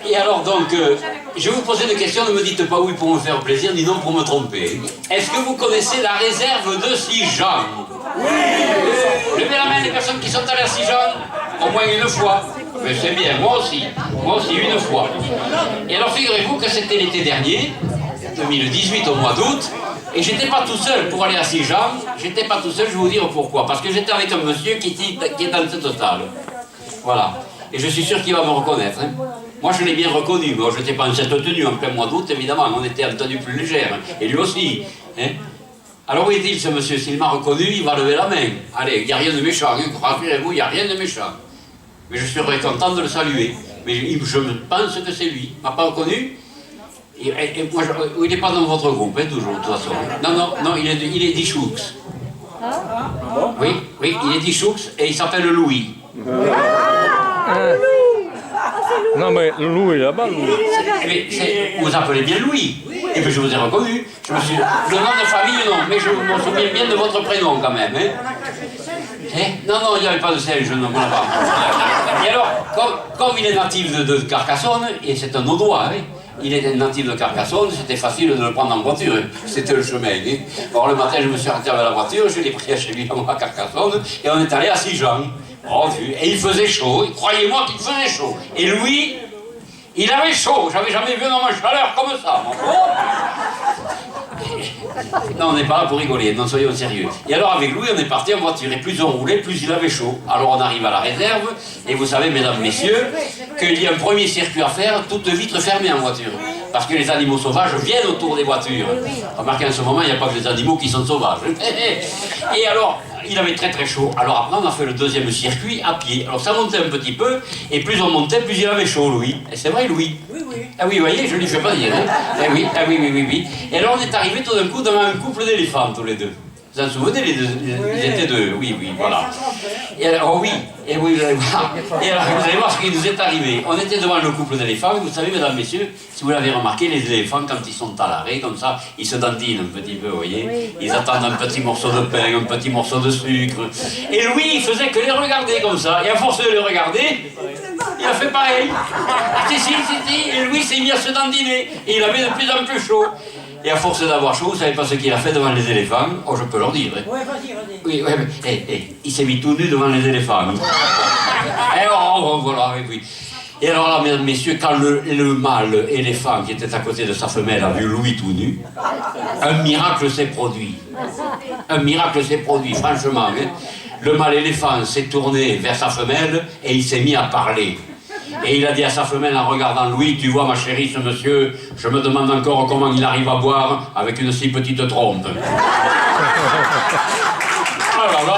Et alors donc, je vais vous poser des questions, ne me dites pas oui pour me faire plaisir, ni non pour me tromper. Est-ce que vous connaissez la réserve de Sijan? Oui. Levez la main les personnes qui sont allées à Sijan, au moins une fois. Mais c'est bien, moi aussi une fois. Et alors figurez-vous que c'était l'été dernier, 2018 au mois d'août, et j'étais pas tout seul pour aller à Sijan, j'étais pas tout seul, je vais vous dire pourquoi. Parce que j'étais avec un monsieur qui est dans cette salle. Voilà. Et je suis sûr qu'il va me reconnaître. Hein. Moi je l'ai bien reconnu, mais je n'étais pas en cette tenue en plein mois d'août, évidemment, on était en tenue plus légère, et lui aussi. Hein. Alors où est-il ce monsieur? S'il m'a reconnu, il va lever la main. Allez, il n'y a rien de méchant, hein. Rassurez-vous, il n'y a rien de méchant. Mais je serais content de le saluer. Mais je pense que c'est lui. Il ne m'a pas reconnu. Et moi, il n'est pas dans votre groupe, hein, toujours, de toute façon. Non, il est d'Ichoux. Oui, il est d'Ichoux et il s'appelle Louis. Non, mais Louis, là-bas, Louis. Vous appelez bien Louis. Et puis je vous ai reconnu. Le nom de famille, non, mais je me souviens bien de votre prénom quand même. Hein. Non, il n'y avait pas de sel, je ne me rappelle pas. Et alors, comme il est natif de Carcassonne, et c'est un Audois, hein, il est natif de Carcassonne, c'était facile de le prendre en voiture, hein. C'était le chemin. Hein. Alors le matin, je me suis retiré avec la voiture, je l'ai pris chez lui à Carcassonne, et on est allé à Sijan. Oh, et il faisait chaud, croyez-moi qu'il faisait chaud. Et lui, il avait chaud, j'avais jamais vu un homme en chaleur comme ça. Non, on n'est pas là pour rigoler, non, soyons sérieux. Et alors avec Louis, on est parti en voiture, et plus on roulait, plus il avait chaud. Alors on arrive à la réserve, et vous savez, mesdames, messieurs, qu'il y a un premier circuit à faire, toute vitre fermée en voiture. Parce que les animaux sauvages viennent autour des voitures. Remarquez, en ce moment, il n'y a pas que les animaux qui sont sauvages. Et alors, il avait très chaud. Alors après, on a fait le deuxième circuit à pied. Alors ça montait un petit peu, et plus on montait, plus il avait chaud, Louis. Et c'est vrai, Louis. Ah oui, vous voyez, je ne lui fais pas dire. Hein. Oui. Et alors on est arrivé tout d'un coup devant un couple d'éléphants, tous les deux. Vous en souvenez, les deux, ils étaient deux, oui, voilà. Et alors, et alors vous allez voir ce qui nous est arrivé. On était devant le couple d'éléphants, et vous savez, mesdames, messieurs, si vous l'avez remarqué, les éléphants, quand ils sont à l'arrêt, comme ça, ils se dandinent un petit peu, vous voyez. Ils attendent un petit morceau de pain, un petit morceau de sucre. Et Louis, il faisait que les regarder comme ça. Et à force de les regarder, il a fait pareil. Si. Et Louis s'est mis à se dandiner. Et il avait de plus en plus chaud. Et à force d'avoir chaud, vous savez pas ce qu'il a fait devant les éléphants? Oh, je peux leur dire. Hein. Ouais, vas-y. Oui, mais il s'est mis tout nu devant les éléphants. Et voilà, oui. Et alors là, mesdames, messieurs, quand le mâle éléphant qui était à côté de sa femelle a vu Louis tout nu, un miracle s'est produit. Un miracle s'est produit, franchement. Hein. Le mâle éléphant s'est tourné vers sa femelle et il s'est mis à parler. Et il a dit à sa femelle en regardant Louis, tu vois ma chérie, ce monsieur, je me demande encore comment il arrive à boire avec une si petite trompe. Ah là là,